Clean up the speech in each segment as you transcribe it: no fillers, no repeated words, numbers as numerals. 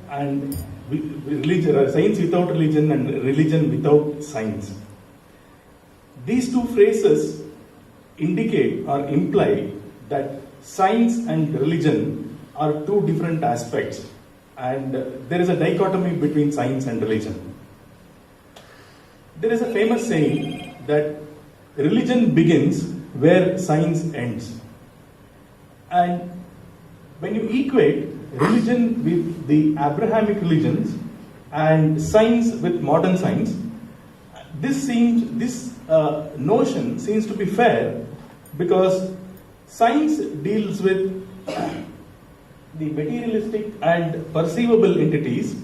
and religion, science without religion and religion without science. These two phrases indicate or imply that science and religion are two different aspects, and there is a dichotomy between science and religion. There is a famous saying that religion begins where science ends. And when you equate religion with the Abrahamic religions and science with modern science, this notion seems to be fair, because science deals with the materialistic and perceivable entities,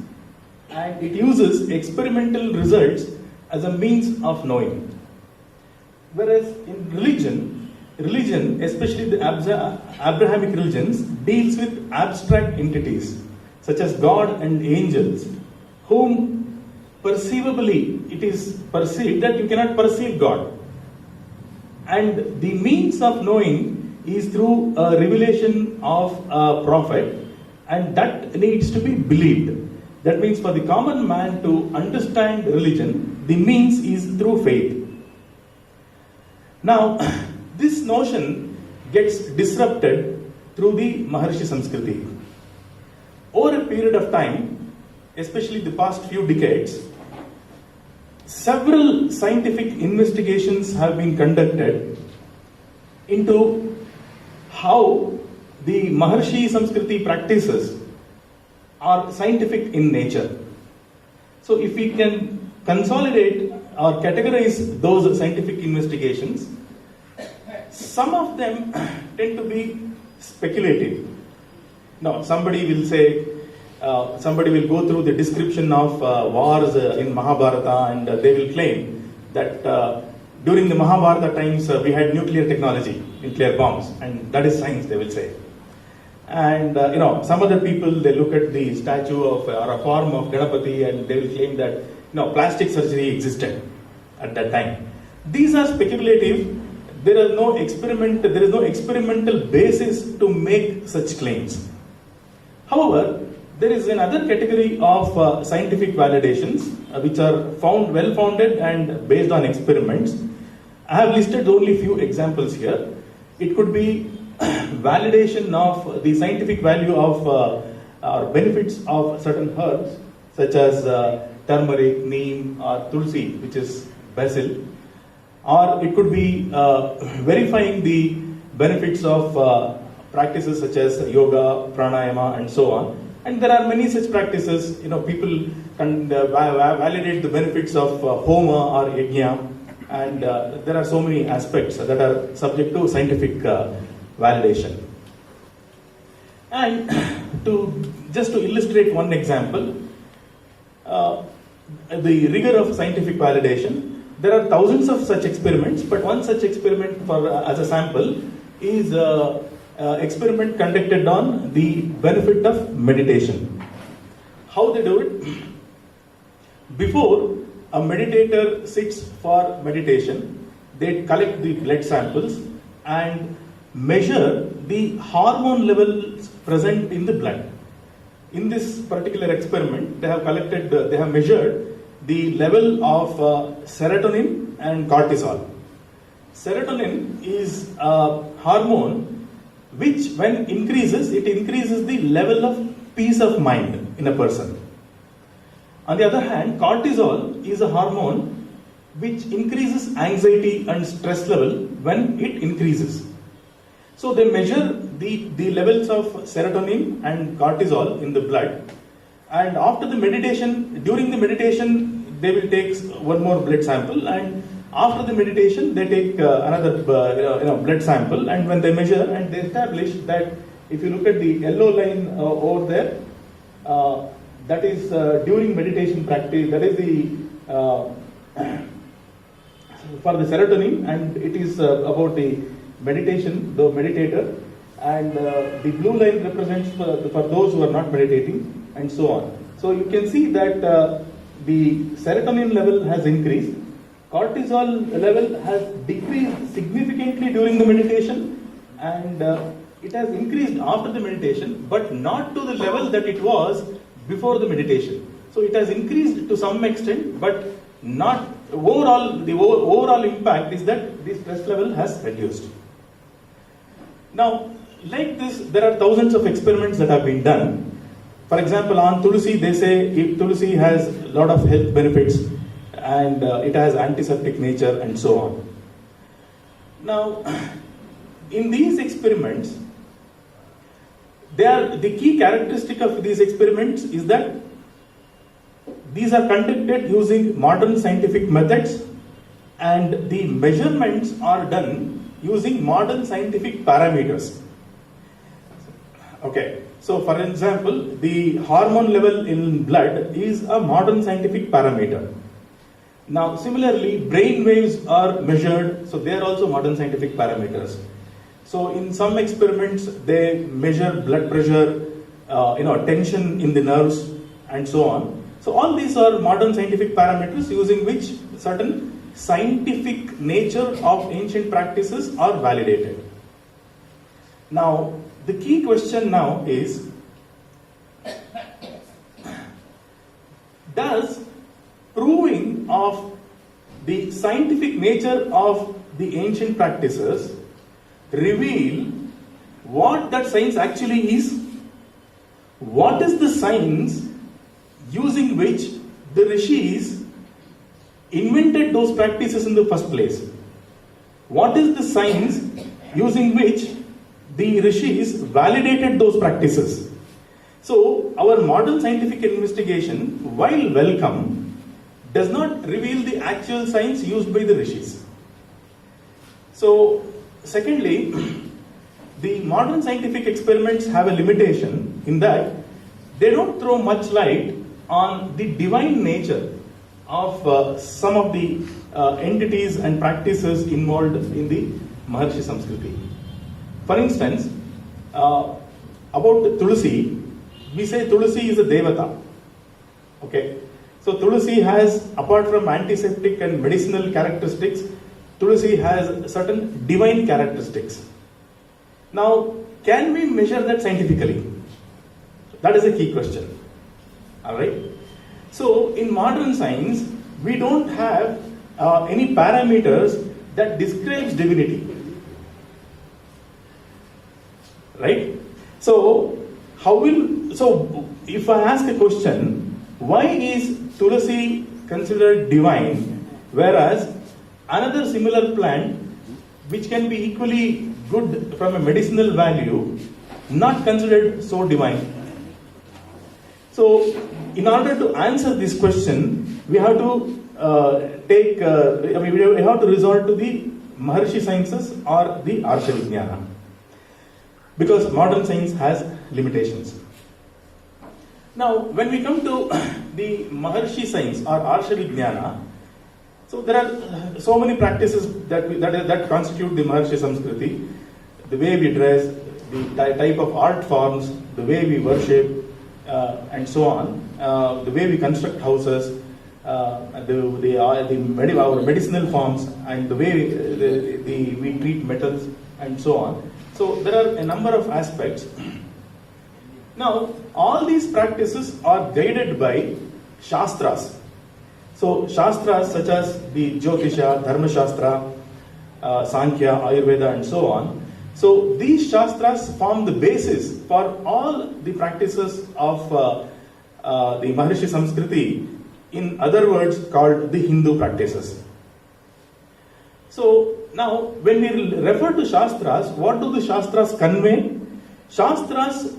and it uses experimental results as a means of knowing. Whereas in religion, especially the Abrahamic religions, deals with abstract entities such as God and angels, whom perceivably it is perceived that you cannot perceive God. And the means of knowing is through a revelation of a prophet, and that needs to be believed. That means for the common man to understand religion, the means is through faith. Now, this notion gets disrupted through the Maharshi Samskriti. Over a period of time, especially the past few decades, several scientific investigations have been conducted into how the Maharshi Samskriti practices are scientific in nature. So if we can consolidate or categorize those scientific investigations, some of them tend to be speculative. Now, somebody will say, somebody will go through the description of wars in Mahabharata, and they will claim that during the Mahabharata times we had nuclear technology, nuclear bombs, and that is science, they will say. And some other people, they look at the statue of or a form of Ganapati, and they will claim that plastic surgery existed at that time. These are speculative. There is no experimental basis to make such claims. However, there is another category of scientific validations which are well-founded and based on experiments. I have listed only few examples here. It could be validation of the scientific value of or benefits of certain herbs such as turmeric, neem, or tulsi, which is basil. Or it could be verifying the benefits of practices such as yoga, pranayama, and so on. And there are many such practices. People can validate the benefits of homa or yajna, and there are so many aspects that are subject to scientific validation. And just to illustrate one example, the rigor of scientific validation. There are thousands of such experiments, but one such experiment as a sample is experiment conducted on the benefit of meditation. How they do it? Before a meditator sits for meditation, they collect the blood samples and measure the hormone levels present in the blood. In this particular experiment, they have measured the level of serotonin and cortisol. Serotonin is a hormone which, when increases, it increases the level of peace of mind in a person. On the other hand, cortisol is a hormone which increases anxiety and stress level when it increases. So they measure the levels of serotonin and cortisol in the blood, and after the meditation, during the meditation, they will take one more blood sample, and after the meditation, they take another blood sample, and when they measure and they establish that, if you look at the yellow line over there, that is during meditation practice, that is the for the serotonin, and it is about the meditation, the meditator, and the blue line represents for those who are not meditating, and so on. So you can see that the serotonin level has increased, cortisol level has decreased significantly during the meditation, and it has increased after the meditation, but not to the level that it was before the meditation. So it has increased to some extent, but not overall. The overall impact is that the stress level has reduced. Now, like this, there are thousands of experiments that have been done. For example, on Tulsi, they say if Tulsi has a lot of health benefits and it has antiseptic nature and so on. Now, in these experiments, the key characteristic of these experiments is that these are conducted using modern scientific methods and the measurements are done using modern scientific parameters. Okay, so for example, the hormone level in blood is a modern scientific parameter. Now, similarly, brain waves are measured, so they are also modern scientific parameters. So, in some experiments, they measure blood pressure, tension in the nerves, and so on. So, all these are modern scientific parameters using which certain scientific nature of ancient practices are validated. Now, the key question now is, does proving of the scientific nature of the ancient practices reveal what that science actually is? What is the science using which the rishis invented those practices in the first place? What is the science using which the rishis validated those practices? So, our modern scientific investigation, while welcome, does not reveal the actual science used by the rishis. So, secondly, the modern scientific experiments have a limitation in that they don't throw much light on the divine nature of some of the entities and practices involved in the Maharshi Samskriti. For instance, about Tulsi, we say Tulsi is a Devata. Okay. So Tulsi has, apart from antiseptic and medicinal characteristics, Tulsi has certain divine characteristics. Now, can we measure that scientifically? That is a key question. Alright? So, in modern science, we don't have any parameters that describes divinity. Right? So, if I ask a question, why is Tulsi considered divine, whereas another similar plant, which can be equally good from a medicinal value, not considered so divine? So, in order to answer this question, we have to we have to resort to the Maharshi sciences or the Arsha Vijnana, because modern science has limitations. Now, when we come to the Maharshi science or Arsha Vijnana, so there are so many practices that constitute the Maharshi Samskriti. The way we dress, the type of art forms, the way we worship, and so on, the way we construct houses, our medicinal forms, and the way we treat metals, and so on. So there are a number of aspects. Now, all these practices are guided by Shastras. So, Shastras such as the Jyotisha, Dharma Shastra, Sankhya, Ayurveda, and so on. So, these Shastras form the basis for all the practices of the Maharshi Samskriti, in other words, called the Hindu practices. So, now, when we refer to Shastras, what do the Shastras convey? Shastras,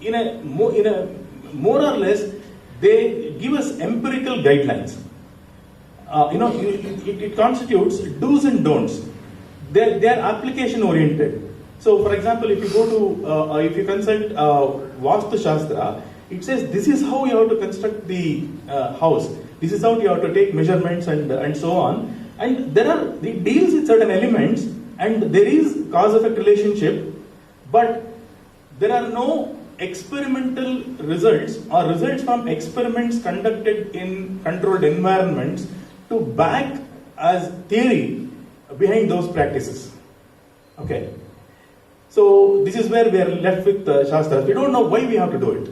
in a more or less, they give us empirical guidelines. It constitutes do's and don'ts. They are application oriented. So, for example, if you go to, if you consult Vastu Shastra, it says this is how you have to construct the house. This is how you have to take measurements and so on. And it deals with certain elements, and there is cause-effect relationship, but there are no experimental results or results from experiments conducted in controlled environments to back as theory behind those practices. Okay. So this is where we are left with Shastras. We don't know why we have to do it.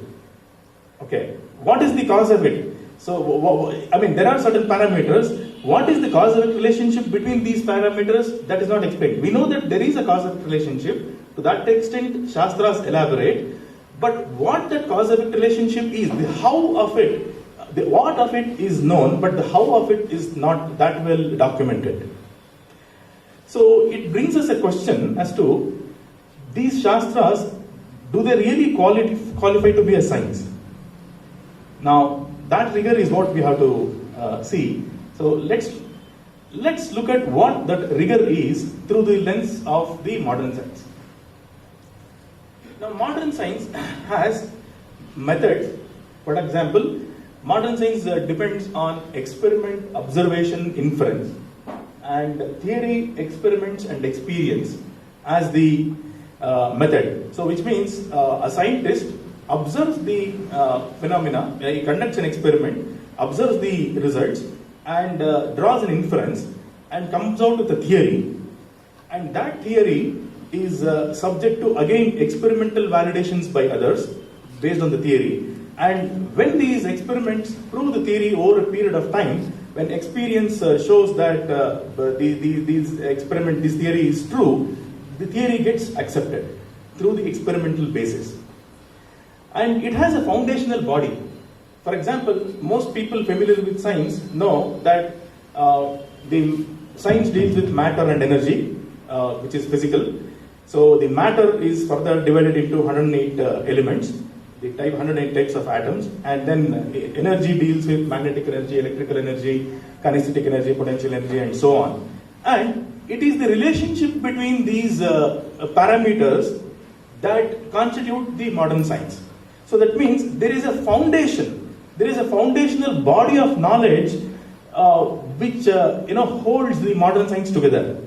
Okay. what is the cause of it? So, I mean, there are certain parameters. What is the cause-effect relationship between these parameters? That is not explained. We know that there is a cause-effect relationship. To that extent, Shastras elaborate. But what that cause-effect relationship is, the how of it, the what of it is known, but the how of it is not that well documented. So it brings us a question as to these Shastras, do they really qualify to be a science? Now, that rigor is what we have to see. So let's look at what that rigor is through the lens of the modern science. Now, modern science has methods. For example, modern science depends on experiment, observation, inference, and theory, experiments, and experience as the method. So, which means a scientist observes the phenomena, he conducts an experiment, observes the results, and draws an inference, and comes out with a theory, and that theory is subject to again experimental validations by others based on the theory. And when these experiments prove the theory over a period of time, when experience shows that this theory is true, the theory gets accepted through the experimental basis. And it has a foundational body. For example, most people familiar with science know that the science deals with matter and energy, which is physical. So the matter is further divided into 108 elements, the 108 types of atoms, and then energy deals with magnetic energy, electrical energy, kinetic energy, potential energy, and so on. And it is the relationship between these parameters that constitute the modern science. So that means there is a foundation. There is a foundational body of knowledge which holds the modern science together,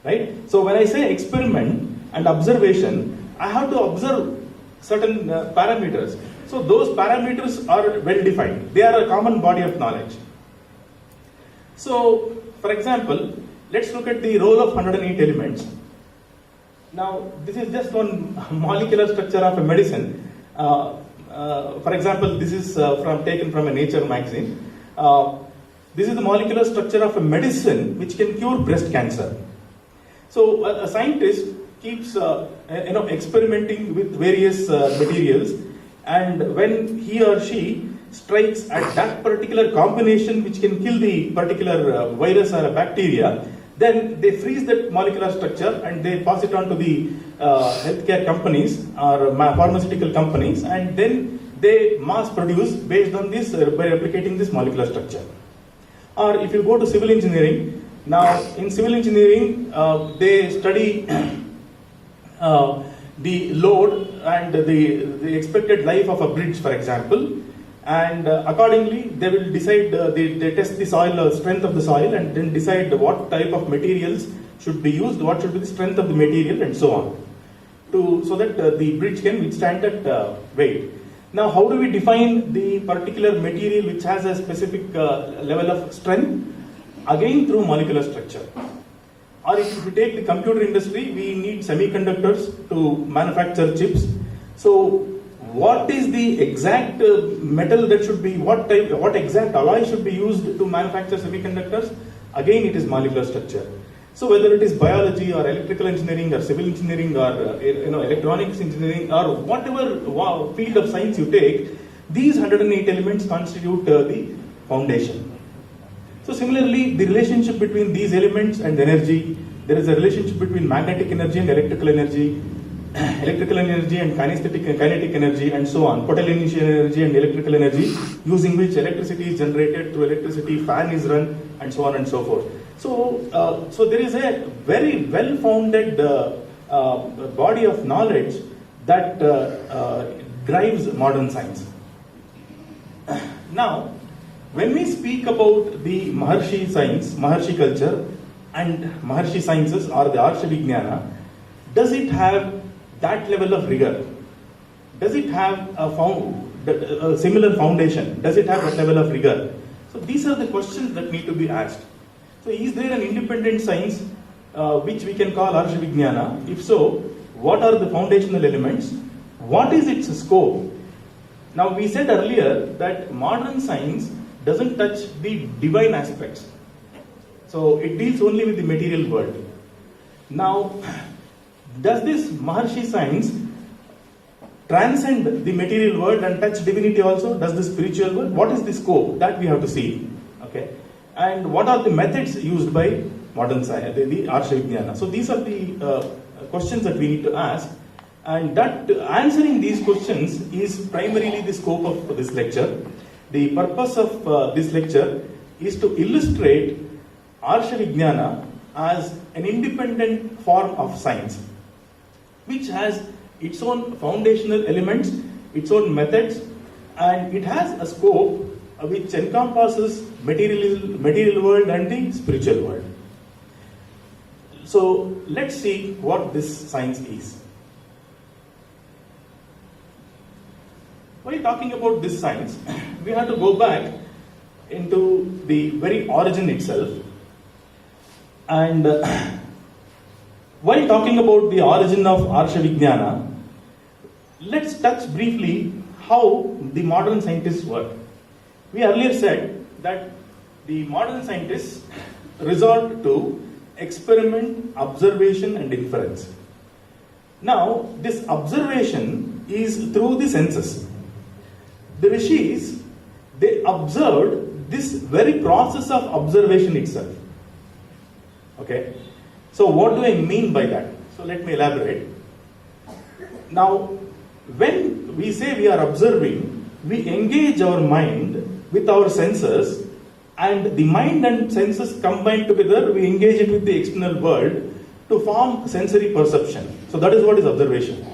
right? So when I say experiment and observation, I have to observe certain parameters. So those parameters are well defined. They are a common body of knowledge. So, for example, let's look at the role of 108 elements. Now, this is just one molecular structure of a medicine. For example, this is taken from a Nature magazine. This is the molecular structure of a medicine which can cure breast cancer. So a scientist keeps experimenting with various materials, and when he or she strikes at that particular combination which can kill the particular virus or a bacteria, then they freeze that molecular structure and they pass it on to the healthcare companies or pharmaceutical companies, and then they mass produce based on this by replicating this molecular structure. Or if you go to civil engineering, now in civil engineering they study the load and the expected life of a bridge, for example, and accordingly they will decide, they test the soil, strength of the soil, and then decide what type of materials should be used, what should be the strength of the material, and so on, so that the bridge can withstand that weight. Now, how do we define the particular material which has a specific level of strength? Again, through molecular structure. Or if we take the computer industry, we need semiconductors to manufacture chips. So, what is the exact metal that should be, what exact alloy should be used to manufacture semiconductors? Again, it is molecular structure. So whether it is biology or electrical engineering or civil engineering or electronics engineering or whatever field of science you take, these 108 elements constitute the foundation. So similarly, the relationship between these elements and energy, there is a relationship between magnetic energy and electrical energy and kinetic energy, and so on, potential energy and electrical energy, using which electricity is generated, through electricity fan is run, and so on and so forth. So there is a very well-founded body of knowledge that drives modern science. Now, when we speak about the Maharshi science, Maharshi culture, and Maharshi sciences or the Arsha Vijnana, does it have that level of rigor? Does it have a similar foundation? Does it have that level of rigor? So these are the questions that need to be asked. So is there an independent science which we can call Arsha Vijnana? If so, what are the foundational elements? What is its scope? Now we said earlier that modern science doesn't touch the divine aspects. So it deals only with the material world. Now, does this Maharshi science transcend the material world and touch divinity also? Does the spiritual world? What is the scope? That we have to see. Okay. And what are the methods used by modern science, the Arsha Vijnana? So these are the questions that we need to ask. And that answering these questions is primarily the scope of this lecture. The purpose of this lecture is to illustrate Arsha Vijnana as an independent form of science, which has its own foundational elements, its own methods, and it has a scope which encompasses material world and the spiritual world. So let's see what this science is. While talking about this science, we have to go back into the very origin itself. And while talking about the origin of Arsha Vijnana, let's touch briefly how the modern scientists work. We earlier said that the modern scientists resort to experiment, observation, and inference. Now, this observation is through the senses. The rishis, they observed this very process of observation itself. Okay, so what do I mean by that? So let me elaborate. Now, when we say we are observing, we engage our mind with our senses, and the mind and senses combined together, we engage it with the external world to form sensory perception. So that is what is observation.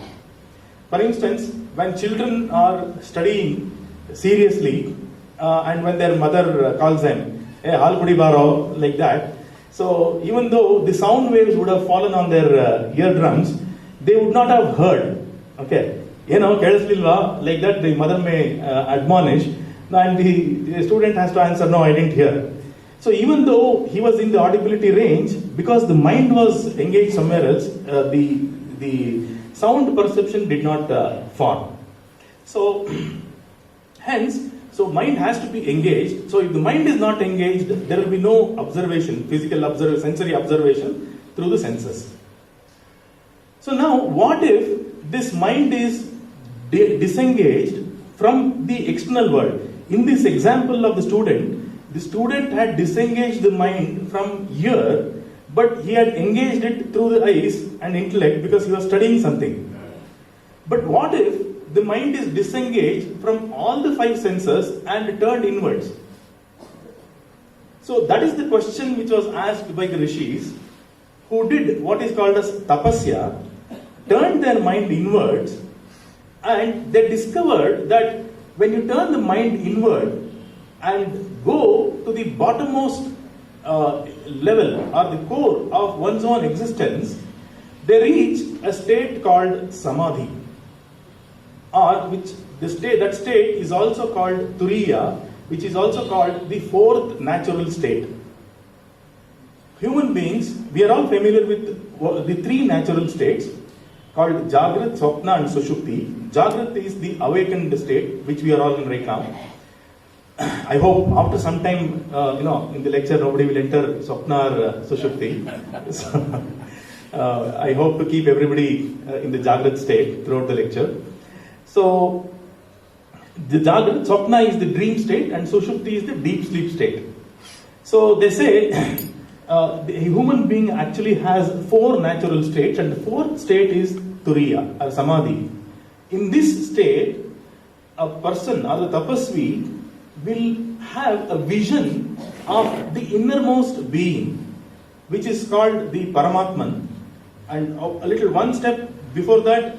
For instance, when children are studying seriously, and when their mother calls them, hey, hal kudi baro, like that, so even though the sound waves would have fallen on their eardrums, they would not have heard. Okay, like that the mother may admonish, and the student has to answer, no, I didn't hear. So even though he was in the audibility range, because the mind was engaged somewhere else, the sound perception did not form. So hence, so mind has to be engaged. So if the mind is not engaged, there will be no observation, physical observation, sensory observation through the senses. So now, what if this mind is disengaged from the external world? In this example of the student had disengaged the mind from ear, but he had engaged it through the eyes and intellect because he was studying something. But what if the mind is disengaged from all the five senses and turned inwards? So that is the question which was asked by the rishis, who did what is called as tapasya, turned their mind inwards, and they discovered that when you turn the mind inward and go to the bottommost level or the core of one's own existence, they reach a state called samadhi, or that state is also called turiya, which is also called the fourth natural state. Human beings, we are all familiar with the three natural states called Jagrat, Swapna and Sushupti. Jagrat is the awakened state, which we are all in right now. I hope after some time, in the lecture nobody will enter Swapna or Sushupti. So, I hope to keep everybody in the Jagrat state throughout the lecture. So, the Jagrat, Swapna is the dream state and Sushupti is the deep sleep state. So, they say the human being actually has four natural states, and the fourth state is Turiya or Samadhi. In this state, a person or the tapasvi will have a vision of the innermost being, which is called the Paramatman. And a little one step before that,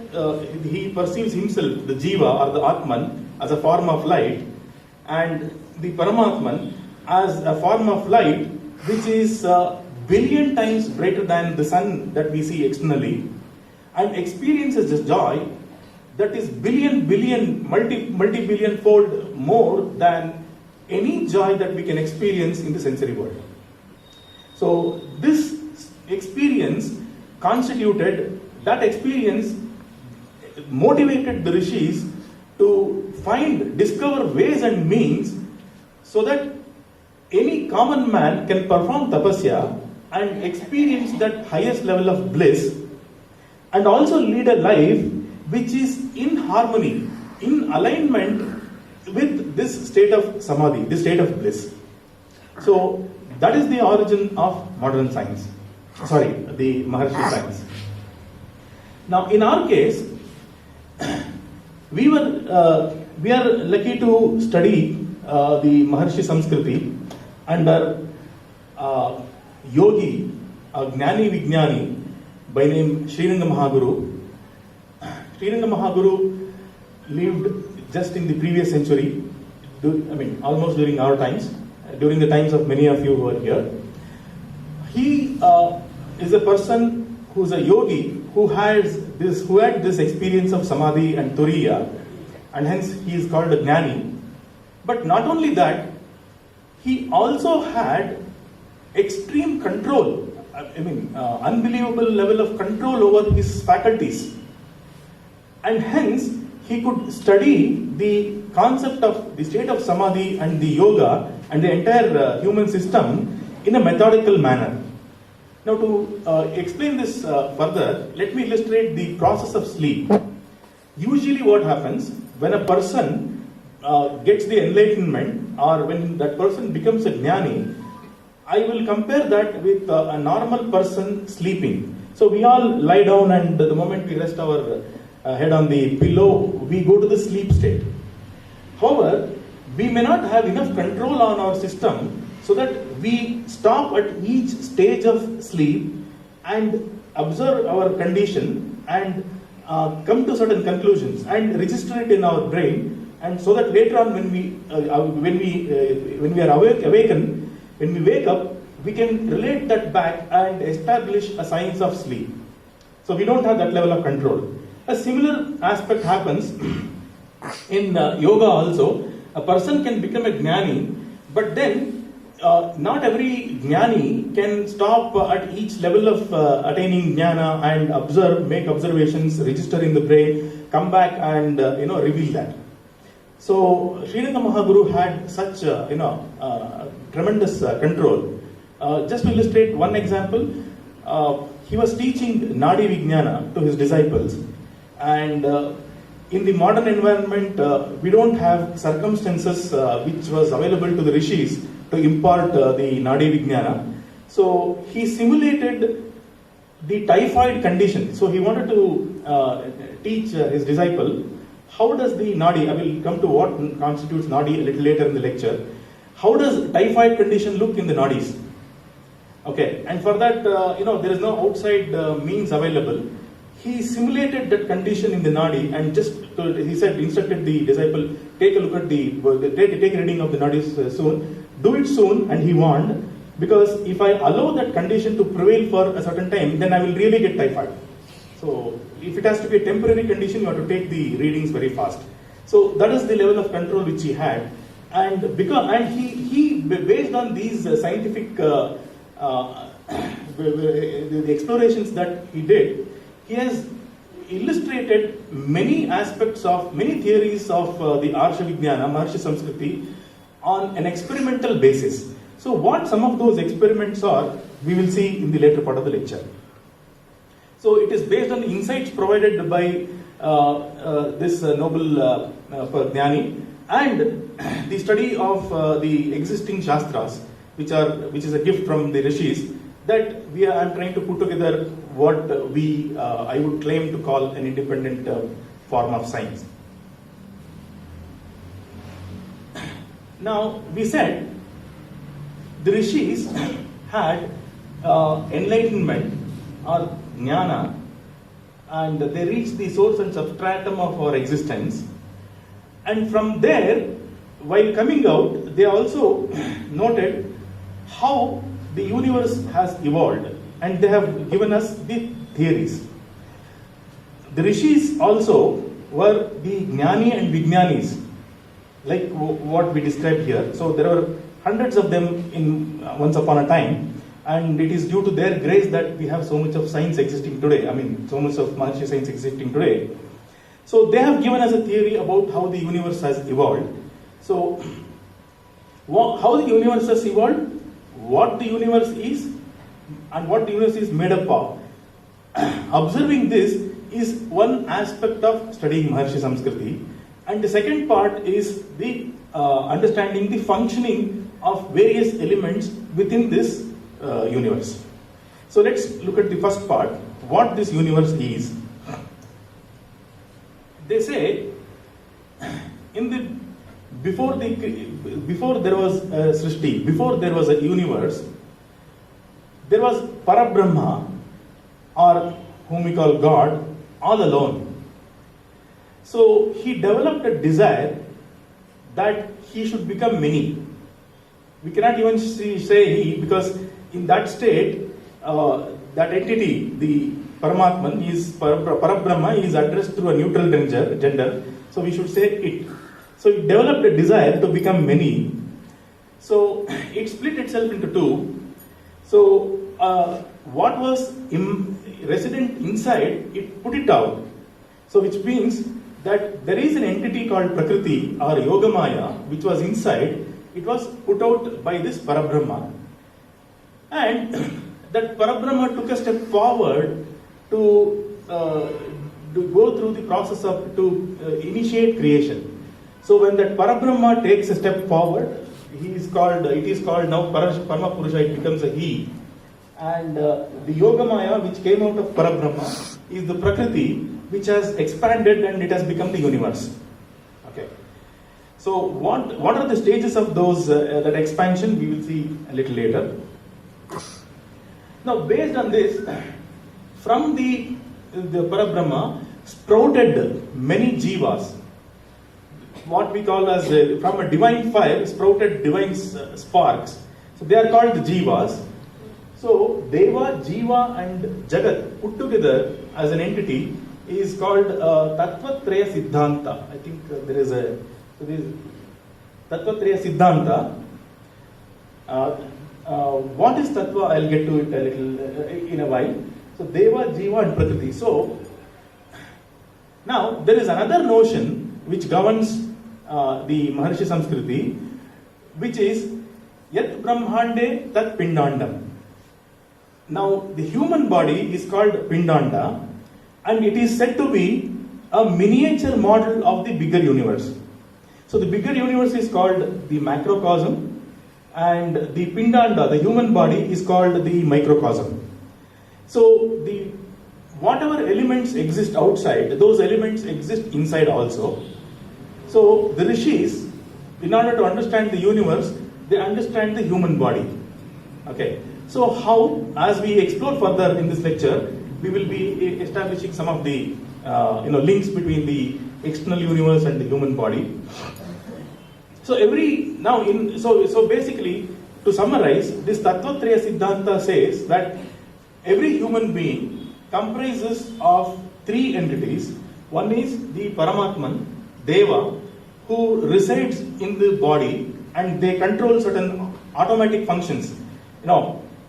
he perceives himself, the Jiva or the Atman, as a form of light, and the Paramatman as a form of light which is billion times brighter than the sun that we see externally, and experiences this joy that is multi-billion fold more than any joy that we can experience in the sensory world. So this experience motivated the rishis to discover ways and means so that any common man can perform tapasya and experience that highest level of bliss, and also lead a life which is in harmony, in alignment with this state of samadhi, this state of bliss. So that is the origin of modern science. Sorry, the Maharshi science. Now, in our case, we are lucky to study the Maharshi Samskriti under yogi, Gnani Vijnani by name Sriranga Mahaguru. Sriranga Mahaguru lived just in the previous century, almost during our times, during the times of many of you who are here. He is a person who is a yogi who had this experience of samadhi and turiya, and hence he is called a Gnani. But not only that, he also had extreme control, unbelievable level of control over his faculties. And hence, he could study the concept of the state of samadhi and the yoga and the entire human system in a methodical manner. Now, to explain this further, let me illustrate the process of sleep. Usually what happens when a person gets the enlightenment, or when that person becomes a jnani, I will compare that with a normal person sleeping. So we all lie down, and the moment we rest our head on the pillow, we go to the sleep state. However, we may not have enough control on our system so that we stop at each stage of sleep and observe our condition and come to certain conclusions and register it in our brain, and so that later on when we are awakened, when we wake up, we can relate that back and establish a science of sleep. So we don't have that level of control. A similar aspect happens in yoga also. A person can become a jnani, but then not every jnani can stop at each level of attaining jnana and make observations, register in the brain, come back and reveal that. So Sriranga Mahaguru had such tremendous control. Just to illustrate one example, he was teaching Nadi Vijnana to his disciples, and in the modern environment, we don't have circumstances which was available to the rishis to impart the Nadi Vijnana. So he simulated the typhoid condition. So he wanted to teach his disciple how does the Nadi, I will come to what constitutes Nadi a little later in the lecture, how does typhoid condition look in the Nadis? Okay, and for that, there is no outside means available. He simulated that condition in the Nadi and instructed the disciple, take a look at take a reading of the Nadis soon, do it soon, and he warned, because if I allow that condition to prevail for a certain time, then I will really get typhoid. So if it has to be a temporary condition, you have to take the readings very fast. So that is the level of control which he had, and he based on these scientific the explorations that he did, he has illustrated many theories of the Arsha Vijnana, Maharshi Samskriti, on an experimental basis. So what some of those experiments are, we will see in the later part of the lecture. So it is based on the insights provided by this noble Jnani, and the study of the existing Shastras, which is a gift from the Rishis, that I am trying to put together what I would claim to call an independent form of science. Now, we said the Rishis had enlightenment or jnana, and they reached the source and substratum of our existence. And from there, while coming out, they also noted how the universe has evolved, and they have given us the theories. The Rishis also were the Jnani and Vijnanis, like what we described here. So there were hundreds of them once upon a time, and it is due to their grace that we have so much of science existing today. So much of Maharshi science existing today. So they have given us a theory about how the universe has evolved. So how the universe has evolved, what the universe is, and what the universe is made up of. Observing this is one aspect of studying Maharshi Samskriti, and the second part is the understanding the functioning of various elements within this universe. So let's look at the first part, what this universe is. They say before there was a Srishti, before there was a universe, there was Parabrahma, or whom we call God, all alone. So he developed a desire that he should become many. We cannot even say he, because in that state, that entity, the Paramatman, Parabrahma, is addressed through a neutral gender. So we should say it. So it developed a desire to become many. So it split itself into two. So what was resident inside, it put it out. So which means that there is an entity called Prakriti or Yogamaya which was inside. It was put out by this Parabrahma. And that Parabrahma took a step forward to go through the process of, to initiate creation. So when that Parabrahma takes a step forward, it is called now Parama Purusha, it becomes a he. And the Yogamaya which came out of Parabrahma is the Prakriti which has expanded and it has become the universe. Okay. So what are the stages of those that expansion, we will see a little later. Now based on this, from the Parabrahma sprouted many jivas, what we call as from a divine fire sprouted divine sparks. So they are called the jivas. So Deva, Jiva and Jagat put together as an entity is called Tattvatraya Siddhanta. I think there is Tattvatraya Siddhanta. What is Tattva? I'll get to it a little in a while. So Deva, Jiva and Prakriti. So now there is another notion which governs the Maharshi Samskriti, which is Yat Brahmande Tat Pindandam. Now the human body is called Pindanda, and it is said to be a miniature model of the bigger universe. So the bigger universe is called the macrocosm, and the Pindanda, the human body, is called the microcosm. So the whatever elements exist outside, those elements exist inside also. So the rishis, in order to understand the universe, they understand the human body. Okay. So how, as we explore further in this lecture, we will be establishing some of the links between the external universe and the human body. So so basically, to summarize, this Tattvatraya Siddhanta says that every human being comprises of three entities. One is the Paramatman, Deva, who resides in the body and they control certain automatic functions.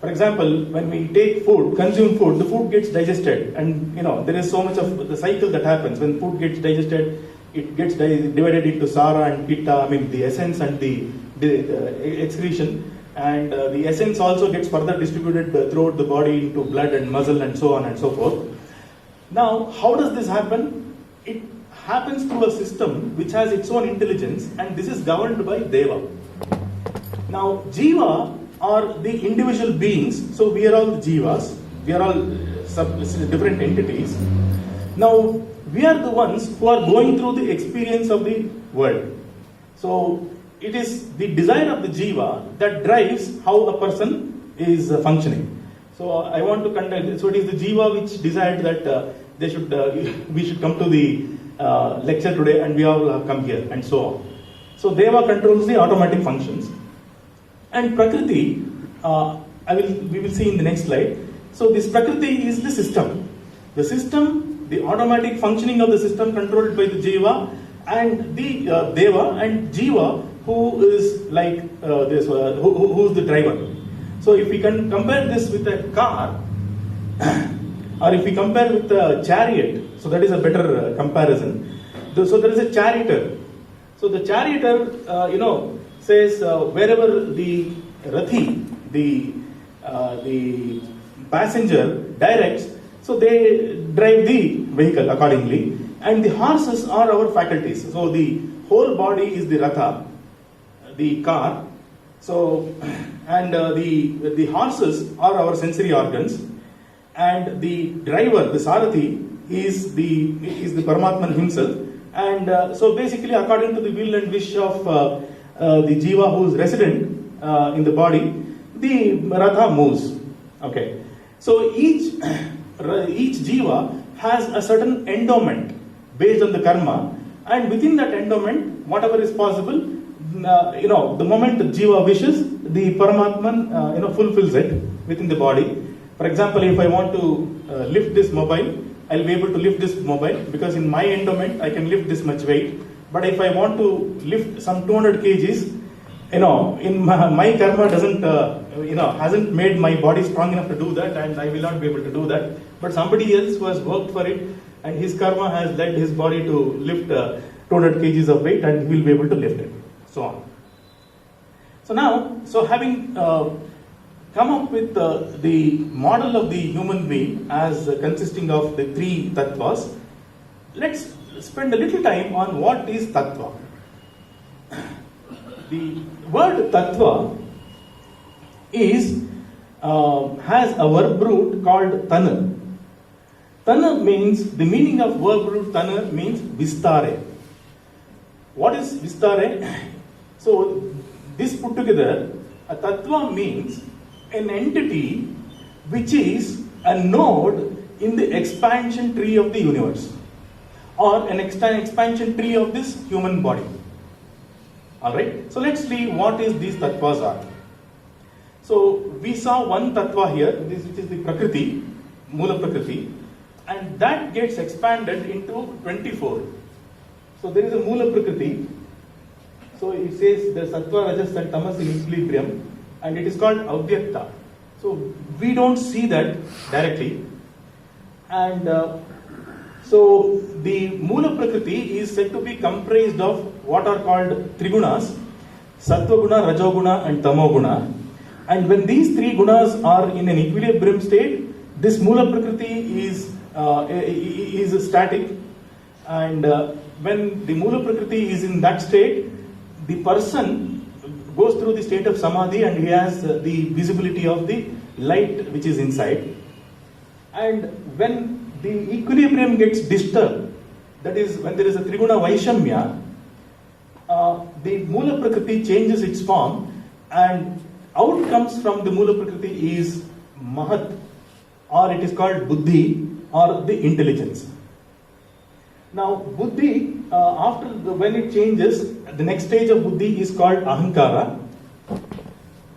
For example, when we take food, consume food, the food gets digested, and there is so much of the cycle that happens. When food gets digested, it gets divided into Sara and Pitta, the essence and the excretion, and the essence also gets further distributed throughout the body into blood and muscle and so on and so forth. Now, how does this happen? It happens through a system which has its own intelligence, and this is governed by Deva. Now, Jiva are the individual beings, so we are all Jivas, we are all different entities. Now, we are the ones who are going through the experience of the world. So, it is the desire of the Jiva that drives how a person is functioning. So, I want to conduct, so it is the Jiva which desired that we should come to the lecture today, and we all have come here, and so on. So, Deva controls the automatic functions. And Prakriti, we will see in the next slide. So this Prakriti is the system. The system, the automatic functioning of the system controlled by the Jiva, and the Deva and Jiva, who is like who is the driver. So if we can compare this with a car, Or if we compare with a chariot, so that is a better comparison. So there is a charioteer. So the charioteer, says wherever the rathi, the passenger directs, so they drive the vehicle accordingly. And the horses are our faculties. So the whole body is the ratha, the car. So, and the horses are our sensory organs, and the driver, the Sarathi, is the Paramatman himself. And so basically, according to the will and wish of the Jiva who is resident in the body, the Ratha moves. Okay. So each Jiva has a certain endowment based on the karma, and within that endowment, whatever is possible, the moment the Jiva wishes, the Paramatman, fulfills it within the body. For example, if I want to lift this mobile, I'll be able to lift this mobile because in my endowment I can lift this much weight. But if I want to lift some 200 kgs, in my karma hasn't made my body strong enough to do that, and I will not be able to do that. But somebody else who has worked for it, and his karma has led his body to lift 200 kgs of weight, and he will be able to lift it. So on. So now, having come up with the model of the human being as consisting of the three tattvas, let's spend a little time on what is tattva. The word tattva has a verb root called tana. Tana means, the meaning of verb root tana means vistare. What is vistare? So this put together, a tattva means an entity which is a node in the expansion tree of the universe, or an expansion tree of this human body. Alright, so let's see what is these tattvas are. So we saw one tattva here, which is the Prakriti, Mula Prakriti, and that gets expanded into 24. So there is a Mula Prakriti. So it says the Sattva, Rajas and Tamas in equilibrium, and it is called Avyakta. So we don't see that directly. And so the Mula Prakriti is said to be comprised of what are called Trigunas, Sattva Guna, Rajoguna and Tamoguna. And when these three gunas are in an equilibrium state, this Mula Prakriti is static. And when the Mula Prakriti is in that state, the person goes through the state of Samadhi and he has the visibility of the light which is inside. And when the equilibrium gets disturbed, that is when there is a Triguna Vaishamya, the Mula Prakriti changes its form, and out comes from the Mula Prakriti is Mahat, or it is called Buddhi, or the intelligence. Now Buddhi, when it changes, the next stage of Buddhi is called Ahankara.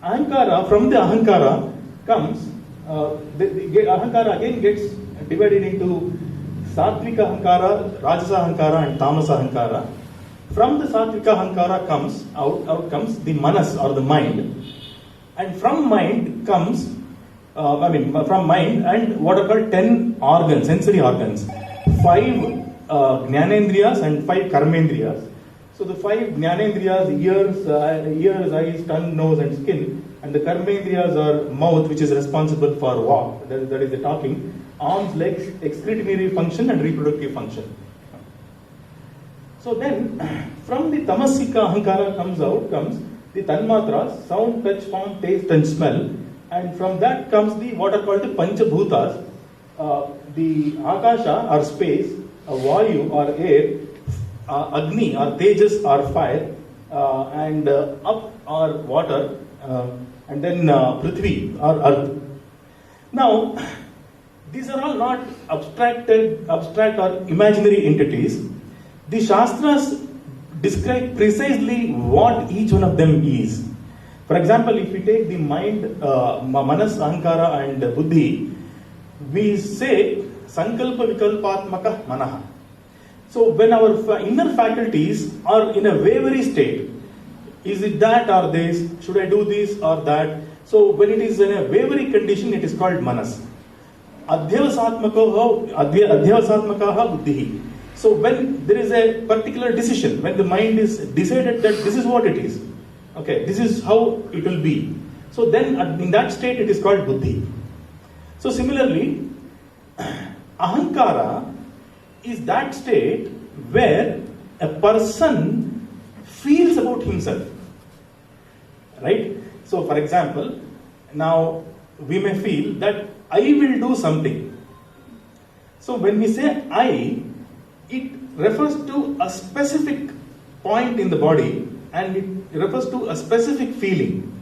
Ahankara, from the Ahankara comes, the Ahankara again gets divided into Sattvika Ahankara, Rajasa Ahankara and Tamasa Ahankara. From the Sattvika Ahankara comes, out comes the Manas or the mind. And from mind comes, from mind and what are called 10 organs, sensory organs. 5 Jnanendriyas and 5 Karmendriyas. So the 5 Jnanendriyas, ears, eyes, tongue, nose and skin, and the Karmendriyas are mouth, which is responsible for walk, that is the talking, arms, legs, excretory function and reproductive function. So then, from the Tamasika Ahankara comes the Tanmatras, sound, touch, form, taste and smell, and from that comes the what are called the Panchabhutas, the Akasha or space, Vayu or air, Agni or Tejas or fire, and up or water, and then Prithvi or earth. Now, these are all not abstract or imaginary entities. The Shastras describe precisely what each one of them is. For example, if we take the mind, Manas, Ahankara and Buddhi, we say Sankalpa Vikalpatmaka Manaha. So when our inner faculties are in a wavery state, is it that or this, should I do this or that? So when it is in a wavery condition, it is called Manas. adhyavasatmakaha buddhihi. So when there is a particular decision, when the mind is decided that this is what it is, okay, this is how it will be. So then in that state it is called buddhi. So similarly, ahankara is that state where a person feels about himself. Right? So for example, now we may feel that I will do something. So when we say I, it refers to a specific point in the body and it refers to a specific feeling.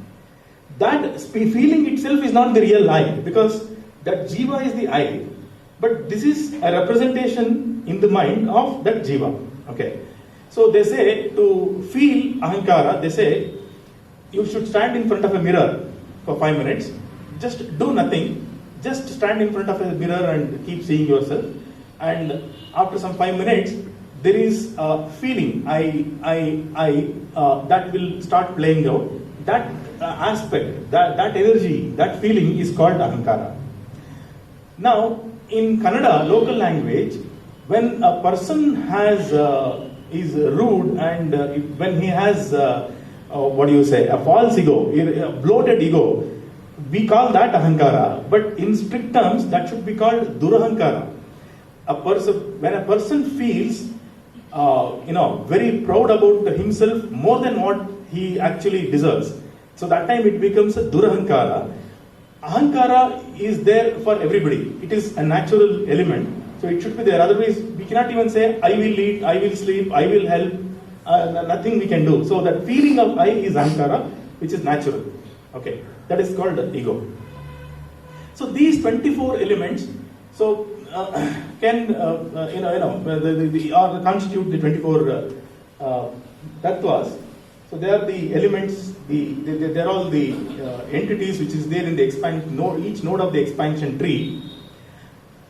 That feeling itself is not the real I, because that jiva is the I, but this is a representation in the mind of that jiva. Okay. So they say to feel ahankara, they say you should stand in front of a mirror for 5 minutes, just do nothing, just stand in front of a mirror and keep seeing yourself, and after some 5 minutes there is a feeling that will start playing out. That aspect, that energy, that feeling is called ahankara. Now in Kannada local language, when a person is rude and when he has a false ego, a bloated ego, we call that ahankara, but in strict terms that should be called durahankara. When a person feels very proud about himself more than what he actually deserves, so that time it becomes a durahankara. Ahankara is there for everybody. It is a natural element, so it should be there. Otherwise we cannot even say I will eat, I will sleep, I will help. Nothing we can do. So that feeling of I is ahankara, which is natural. Okay, that is called ego. So these 24 elements, so can constitute the 24 tattvas. So they are the elements. They are all the entities which is there in the each node of the expansion tree,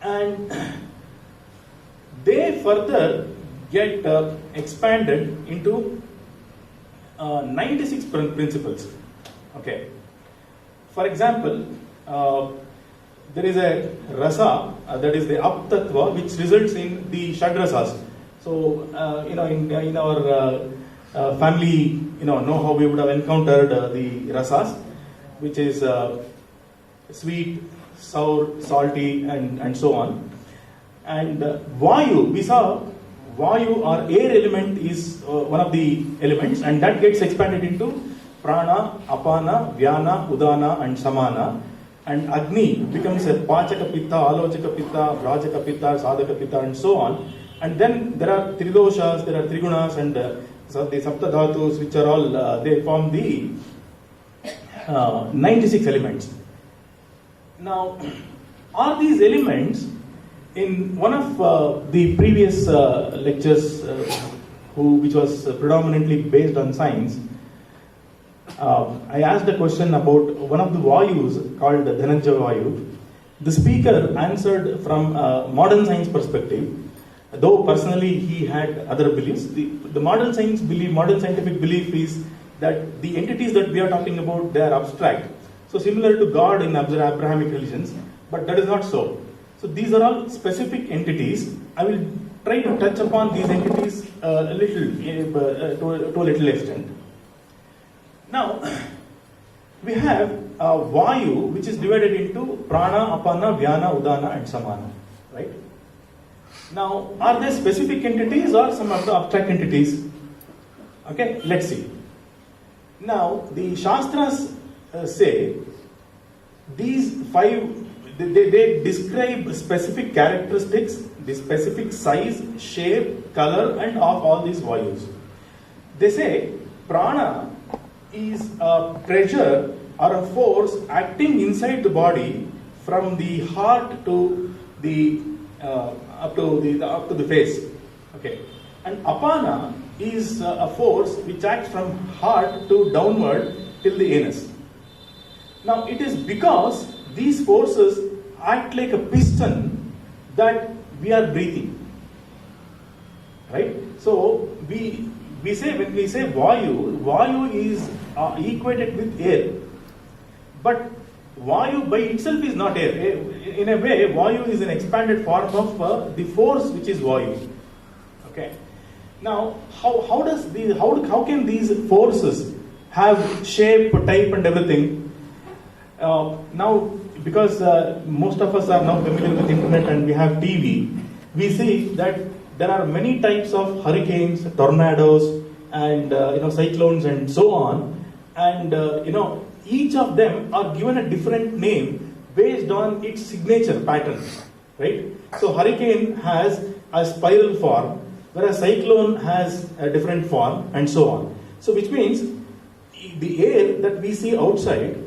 and they further get expanded into 96 principles. Okay. For example, there is a rasa, that is the up tattva, which results in the shadrasas. So in our family, know how we would have encountered the rasas, which is sweet, sour, salty, and so on. And vayu, we saw vayu or air element is one of the elements, and that gets expanded into prana, apana, vyana, udana, and samana. And agni becomes a pachaka pitta, alochaka pitta, vrajaka pitta, sadhaka pitta, and so on. And then there are tridoshas, there are trigunas, and so the sapta dhatus, which are all they form the 96 elements. Now, are these elements in one of the previous lectures, which was predominantly based on science? I asked a question about one of the vayus called Dhananjaya Vayu. The speaker answered from a modern science perspective, though personally he had other beliefs. The modern scientific belief is that the entities that we are talking about, they are abstract. So similar to God in Abrahamic religions, but that is not so. So these are all specific entities. I will try to touch upon these entities to a little extent. Now, we have Vayu, which is divided into Prana, Apana, Vyana, Udana, and Samana. Right? Now, are they specific entities or some of the abstract entities? Okay, let's see. Now, the Shastras say these five, they describe specific characteristics, the specific size, shape, color, and of all these Vayus. They say Prana is a pressure or a force acting inside the body from the heart to the up to the face. Okay, and Apana is a force which acts from heart to downward till the anus. Now it is because these forces act like a piston that we are breathing. Right? So when we say Vayu is equated with air. But Vayu by itself is not air. In a way, Vayu is an expanded form of the force which is Vayu. Okay. Now, how can these forces have shape, type, and everything? Now, because most of us are now familiar with internet and we have TV, we see that there are many types of hurricanes, tornadoes, and cyclones, and so on. And each of them are given a different name based on its signature pattern, right? So hurricane has a spiral form, whereas cyclone has a different form, and so on. So which means the air that we see outside,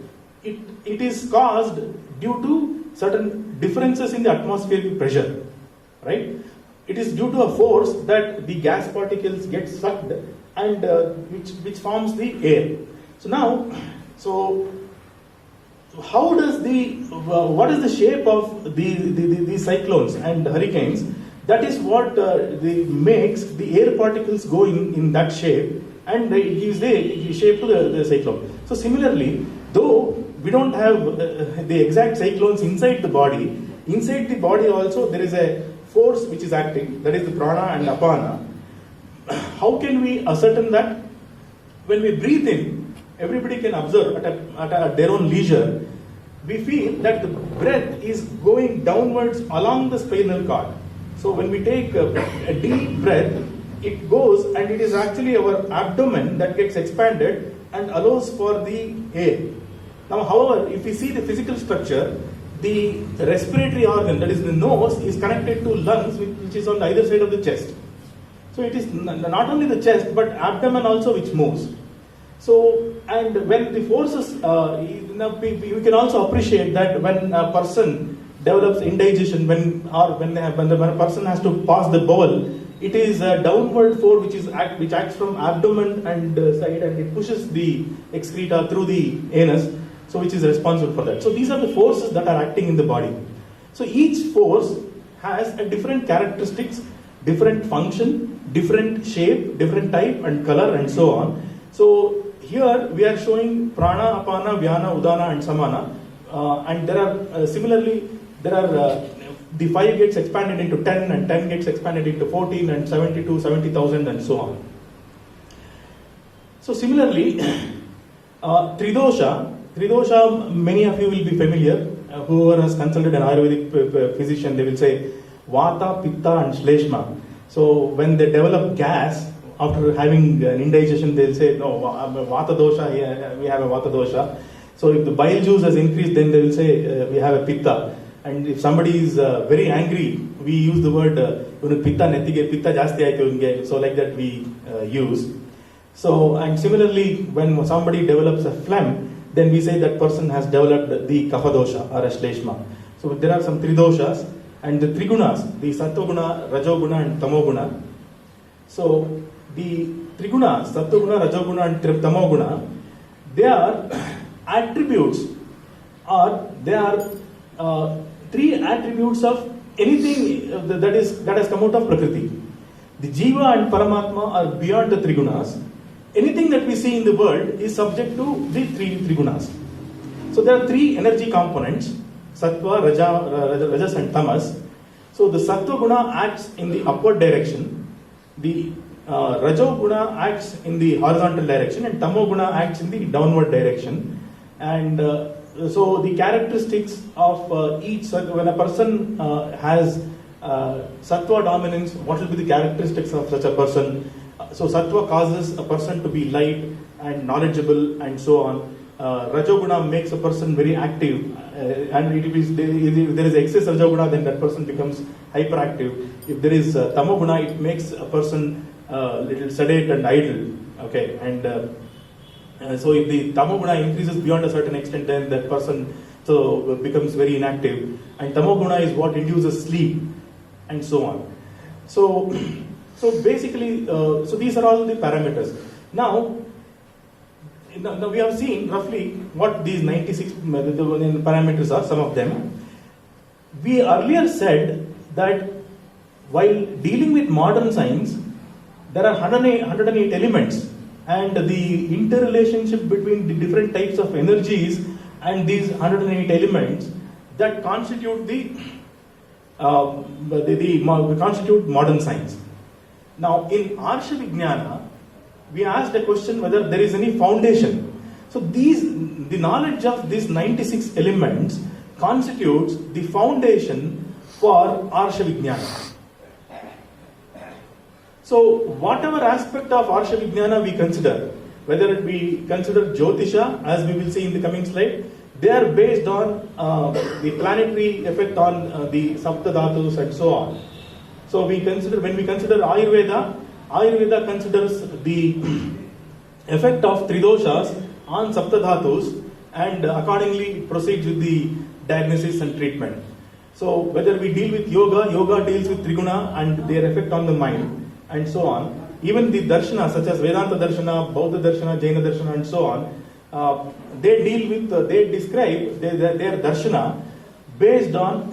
it is caused due to certain differences in the atmospheric pressure, right? It is due to a force that the gas particles get sucked and which forms the air. So now, how does what is the shape of the cyclones and hurricanes? That is what makes the air particles go in that shape, and it gives the shape to the cyclone. So similarly, though we don't have the exact cyclones inside the body also there is a force which is acting, that is the prana and apana. How can we ascertain that? When we breathe in, everybody can observe at their own leisure, we feel that the breath is going downwards along the spinal cord. So when we take a deep breath, it goes and it is actually our abdomen that gets expanded and allows for the air. Now, however, if we see the physical structure, the respiratory organ, that is the nose, is connected to lungs, which is on either side of the chest. So it is not only the chest, but abdomen also which moves. So, and when the forces, you can also appreciate that when a person develops indigestion, when a person has to pass the bowel, it is a downward force which acts from abdomen and side, and it pushes the excreta through the anus, so which is responsible for that. So these are the forces that are acting in the body. So each force has a different characteristics, different function, different shape, different type and color, and so on. So here we are showing prana, apana, vyana, udana, and samana, and there are similarly the 5 gets expanded into 10, and 10 gets expanded into 14, and 72, 70,000, and so on. So similarly, Tridosha, many of you will be familiar. Whoever has consulted an Ayurvedic physician, they will say Vata, Pitta, and Shleshma. So when they develop gas, after having an indigestion, they'll say, no, Vata dosha, we have a Vata dosha. So if the bile juice has increased, then they will say we have a Pitta. And if somebody is very angry, we use the word Pitta nettige, Pitta jasti aaytu. So like that we use. So, and similarly, when somebody develops a phlegm, then we say that person has developed the Kapha dosha or a Shleshma. So there are some 3 doshas, and the 3 gunas, the Sattva-guna, Rajoguna, and Tamoguna. So the 3 gunas, Sattva-guna, Rajoguna, and Tamoguna, they are attributes, or they are 3 attributes of anything that has come out of Prakriti. The Jiva and Paramatma are beyond the 3 gunas. Anything that we see in the world is subject to the 3 gunas. So there are 3 energy components: Sattva, Rajas, and Tamas. So the Sattva guna acts in the upward direction, the Rajo guna acts in the horizontal direction, and Tamo guna acts in the downward direction. And so the characteristics of each, when a person has Sattva dominance, what will be the characteristics of such a person? So Sattva causes a person to be light and knowledgeable, and so on. Rajoguna makes a person very active, and if there is excess Rajoguna, then that person becomes hyperactive. If there is Tamoguna, it makes a person little sedate and idle. Okay, and so if the Tamoguna increases beyond a certain extent, then that person becomes very inactive. And Tamoguna is what induces sleep, and so on. So basically, so these are all the parameters. Now we have seen roughly what these 96 parameters are, some of them. We earlier said that while dealing with modern science, there are 108 elements, and the interrelationship between the different types of energies and these 108 elements that constitute constitute modern science. Now, in Arsha Vijnana, we asked a question whether there is any foundation. So, the knowledge of these 96 elements constitutes the foundation for Arsha Vijnana. So, whatever aspect of Arsha Vijnana we consider, whether we consider Jyotisha, as we will see in the coming slide, they are based on the planetary effect on the Saptadhatus and so on. So, when we consider Ayurveda, Ayurveda considers the effect of Tridoshas on Saptadhatus and accordingly proceeds with the diagnosis and treatment. So, whether we deal with yoga, yoga deals with Triguna and their effect on the mind, and so on. Even the darshana, such as Vedanta Darshana, Bauddha Darshana, Jaina Darshana, and so on, they deal with, they describe their darshana based on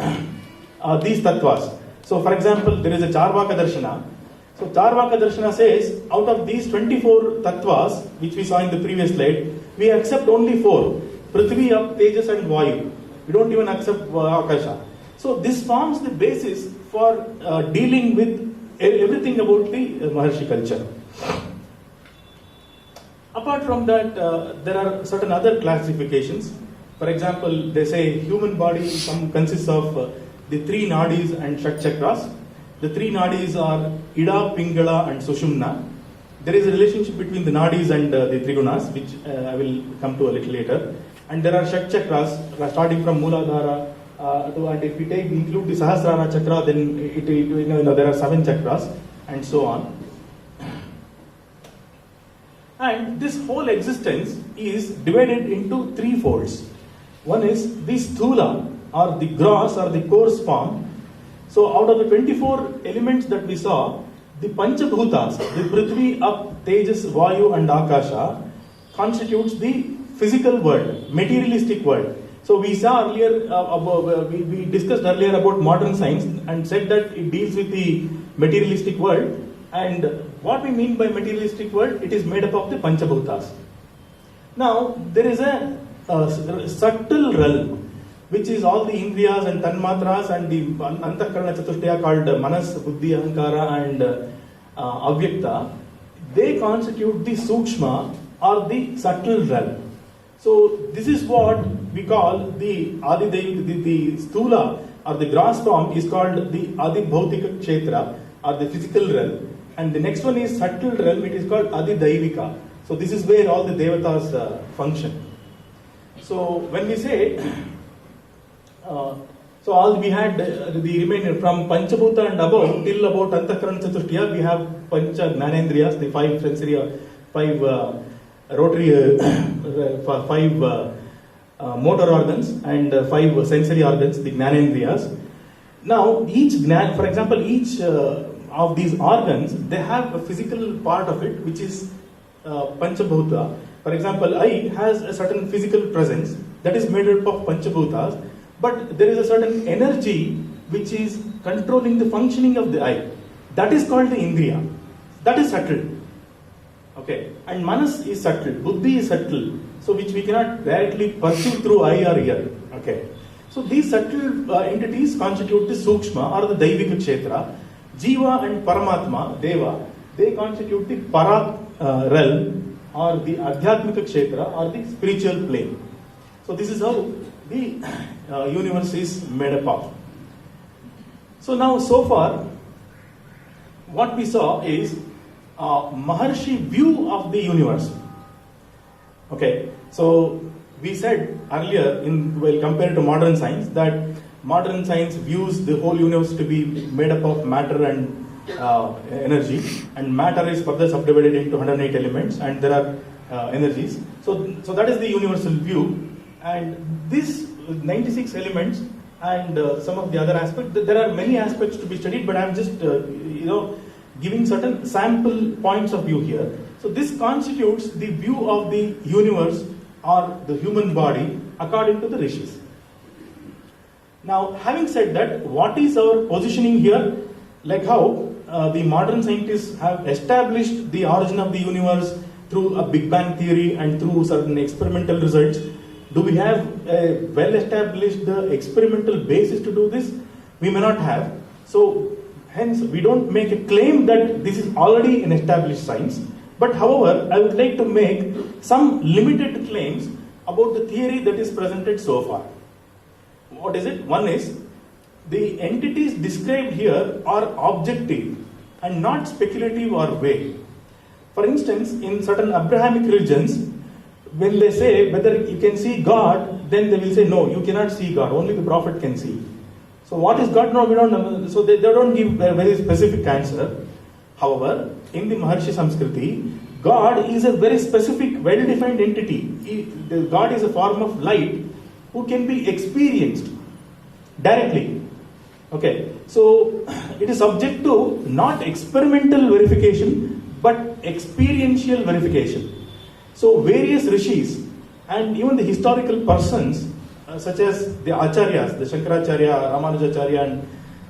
these tattvas. So, for example, there is a Charvaka Darshana. So, Charvaka Darshana says, out of these 24 tattvas, which we saw in the previous slide, we accept only 4. Prithvi, Ap, Tejas, and Vayu. We don't even accept Akasha. So, this forms the basis for dealing with everything about the Maharshi culture. Apart from that, there are certain other classifications. For example, they say human body consists of the 3 nadis and Shat chakras. The 3 nadis are Ida, Pingala, and Sushumna. There is a relationship between the nadis and the Trigunas, which I will come to a little later. And there are Shat chakras, starting from Mooladhara, and if we include the Sahasrara chakra, then there are 7 chakras, and so on. And this whole existence is divided into 3 folds. One is the Sthula, or the gross or the coarse form. So, out of the 24 elements that we saw, the Panchabhutas, the Prithvi, Ap, Tejas, Vayu, and Akasha, constitutes the physical world, materialistic world. So, we saw earlier, we discussed earlier about modern science and said that it deals with the materialistic world. And what we mean by materialistic world, it is made up of the Panchabhutas. Now, there is a subtle realm, which is all the Indriyas and Tanmatras and the Antakarana Chatushtaya called Manas, Buddhi, Ahankara, and Avyakta. They constitute the Sukshma or the subtle realm. So, this is what we call the Sthula or the gross form is called the Adibhautika Kshetra or the physical realm. And the next one is subtle realm, it is called Adidaivika. So, this is where all the Devatas function. So, when we say, so all we had the remainder from Panchabhuta and above till about Antakarana Chatushtaya, we have Pancha Gnanendriyas, the 5 sensory, 5 rotary, 5 motor organs and 5 sensory organs, the Gnanendriyas. Now, for example, each of these organs, they have a physical part of it, which is Panchabhuta. For example, eye has a certain physical presence that is made up of Panchabhutas, but there is a certain energy which is controlling the functioning of the eye. That is called the Indriya. That is subtle. Okay. And Manas is subtle. Buddhi is subtle. So, which we cannot directly perceive through eye or ear. Okay. So, these subtle entities constitute the Sukshma or the Daivika Kshetra. Jiva and Paramatma, Deva, they constitute the Para realm or the Adhyatmika Kshetra or the spiritual plane. So, this is how the universe is made up of. So, now so far, what we saw is Maharshi view of the universe. Okay, so we said earlier, compared to modern science, that modern science views the whole universe to be made up of matter and energy, and matter is further subdivided into 108 elements, and there are energies. So that is the universal view, and these 96 elements and some of the other aspects. There are many aspects to be studied, but I am just giving certain sample points of view here. So this constitutes the view of the universe or the human body according to the rishis. Now, having said that, what is our positioning here? Like how the modern scientists have established the origin of the universe through a Big Bang theory and through certain experimental results. Do we have a well-established experimental basis to do this? We may not have. So, hence, we don't make a claim that this is already an established science. But however, I would like to make some limited claims about the theory that is presented so far. What is it? One is, the entities described here are objective and not speculative or vague. For instance, in certain Abrahamic religions, when they say whether you can see God, then they will say, no, you cannot see God, only the prophet can see. So what is God? No, we don't know. So they don't give a very specific answer. However, in the Maharshi Samskriti, God is a very specific, well-defined entity. God is a form of light who can be experienced directly. Okay, so it is subject to not experimental verification, but experiential verification. So various rishis and even the historical persons, such as the acharyas, the Shankaracharya, Ramanujacharya,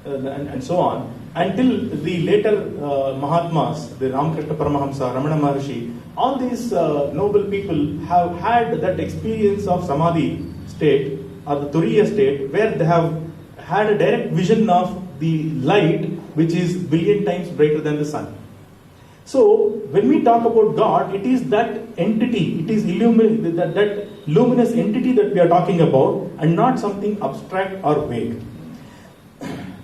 and so on, until the later Mahatmas, the Ramakrishna Paramahamsa, Ramana Maharshi, all these noble people have had that experience of Samadhi state or the Turiya state, where they have had a direct vision of the light which is billion times brighter than the sun. So when we talk about God, it is that entity, it is that luminous entity that we are talking about, and not something abstract or vague.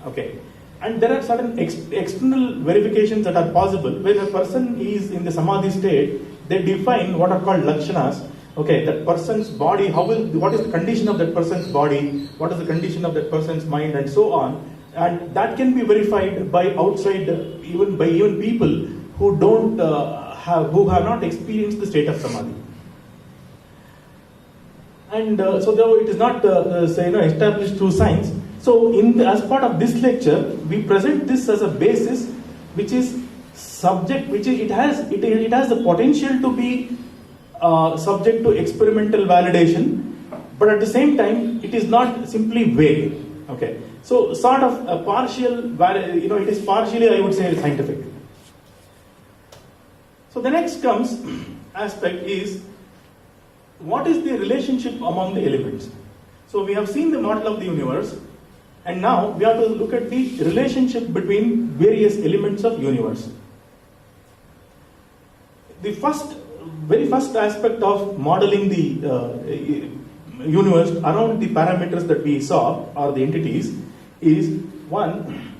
Okay, and there are certain external verifications that are possible. When a person is in the Samadhi state, they define what are called lakshanas. Okay, that person's body, what is the condition of that person's body, what is the condition of that person's mind, and so on. And that can be verified by outside, even people who who have not experienced the state of Samadhi. And so though it is not established through science. So as part of this lecture, we present this as a basis which is subject, it has the potential to be subject to experimental validation, but at the same time, it is not simply vague. Okay, so sort of a partial, it is partially, I would say, scientific. So the next aspect is, what is the relationship among the elements? So we have seen the model of the universe, and now we have to look at the relationship between various elements of universe. The very first aspect of modeling the universe around the parameters that we saw, or the entities, is one,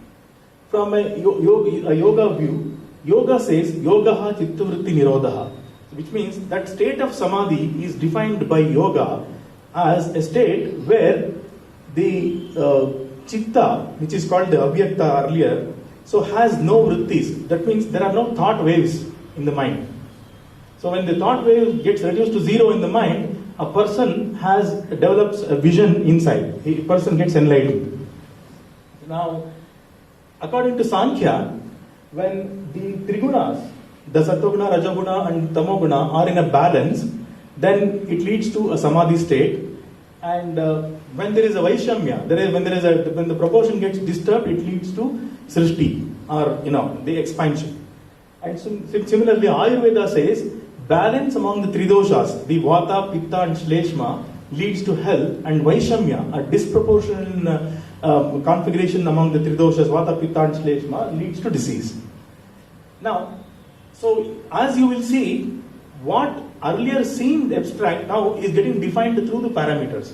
from a yoga view. Yoga says yogaha chittavritti nirodha, which means that state of samadhi is defined by yoga as a state where the chitta, which is called the avyakta earlier, so has no vrittis. That means there are no thought waves in the mind. So when the thought wave gets reduced to zero in the mind, a person develops a vision inside. A person gets enlightened. Now, according to Sankhya, when the trigunas, the sattoguna, rajoguna, and tamoguna are in a balance, then it leads to a samadhi state. And when there is a vaishamya, when the proportion gets disturbed, it leads to srishti, or the expansion. And so, similarly, Ayurveda says balance among the three doshas, the vata, pitta, and shleshma, leads to health, and vaishamya, a disproportionate configuration among the three doshas, vata, pitta, and shleshma, leads to disease. Now, so as you will see, what earlier seemed abstract now is getting defined through the parameters,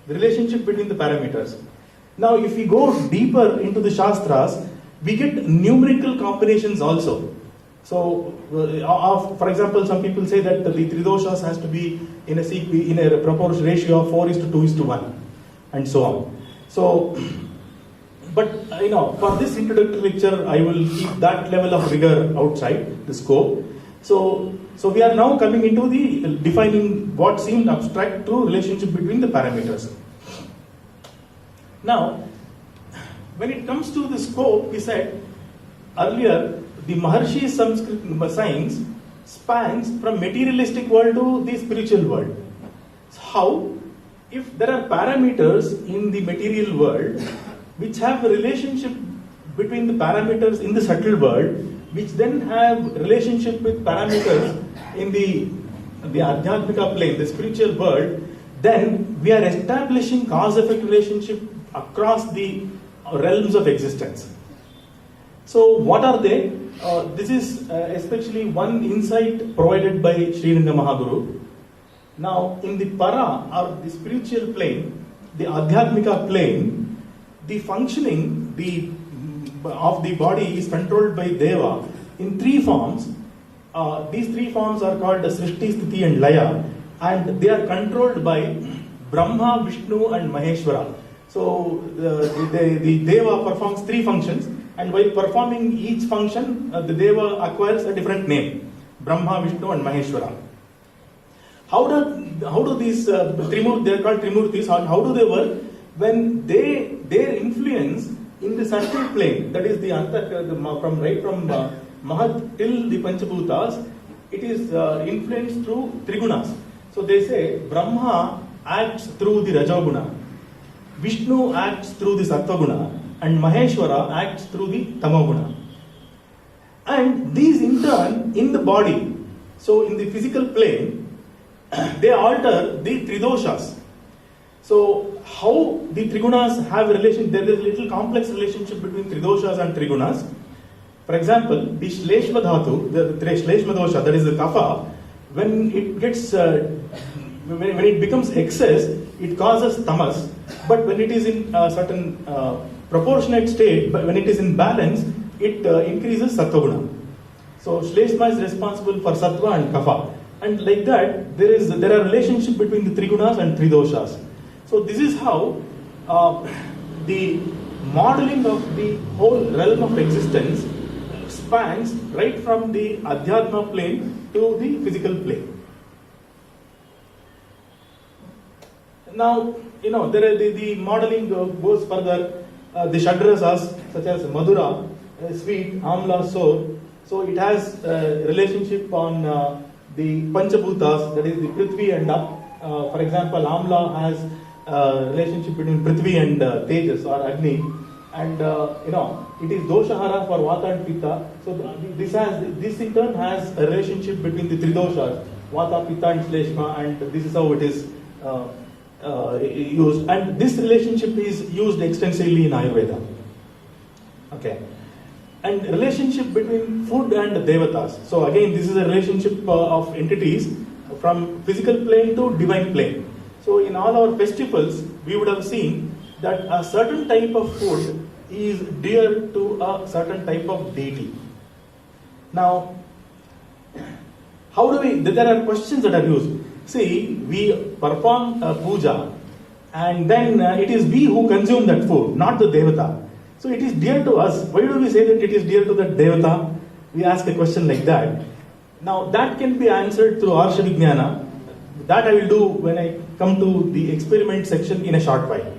the relationship between the parameters. Now, if we go deeper into the Shastras, we get numerical combinations also. So, for example, some people say that the three doshas has to be in a proportion ratio of 4:2:1, and so on. So, but for this introductory lecture, I will keep that level of rigor outside the scope. So we are now coming into the defining what seemed abstract through relationship between the parameters. Now, when it comes to the scope, we said earlier, the Maharshi Sanskrit science spans from materialistic world to the spiritual world. So how? If there are parameters in the material world which have a relationship between the parameters in the subtle world, which then have relationship with parameters in the Adhyatmika plane, the spiritual world, then we are establishing cause-effect relationship across the realms of existence. So what are they? This is especially one insight provided by Sriranga Mahaguru. Now, in the para, or the spiritual plane, the Adhyatmika plane, the functioning of the body is controlled by Deva in three forms. These three forms are called Srishti, Sthiti and Laya, and they are controlled by Brahma, Vishnu and Maheshwara. So the Deva performs three functions, and while performing each function, the Deva acquires a different name, Brahma, Vishnu and Maheshwara. How do these Trimurti, they are called Trimurtis, how do they work? When their influence in the subtle plane, that is the from Mahat till the Panchabhutas, it is influenced through Trigunas. So they say Brahma acts through the Rajoguna, Vishnu acts through the Sattvaguna, and Maheshwara acts through the Tamoguna. And these in turn, in the body, so in the physical plane, they alter the Tridoshas. So how the Trigunas have a relation, there is a little complex relationship between Tridoshas and Trigunas. For example, the Shleshma Dhatu, the Shleshma Dosha, that is the Kapha, when it gets, when it becomes excess, it causes tamas. But when it is in a certain proportionate state, but when it is in balance, it increases Sattvaguna. So Shleshma is responsible for Sattva and Kapha. And like that, there are relationship between the Trigunas and Tridoshas. So this is how the modeling of the whole realm of existence spans right from the Adhyatma plane to the physical plane. Now, the modeling goes further. The Shadrasas, such as Madhura, sweet, Amla, sour. So it has a relationship on the Panchabhutas, that is the Prithvi and up. For example, Amla has a relationship between Prithvi and Tejas or Agni. And it is Doshahara for Vata and Pitta. So this in turn has a relationship between the three doshas, Vata, Pitta and Shleshma, and this is how it is used. And this relationship is used extensively in Ayurveda. Okay. And relationship between food and devatas. So again, this is a relationship of entities from physical plane to divine plane. So in all our festivals, we would have seen that a certain type of food is dear to a certain type of deity. Now, there are questions that are used. See, we perform a puja and then it is we who consume that food, not the devata. So it is dear to us. Why do we say that it is dear to that devata? We ask a question like that. Now that can be answered through Arsha Vijnana. That I will do when I come to the experiment section in a short while.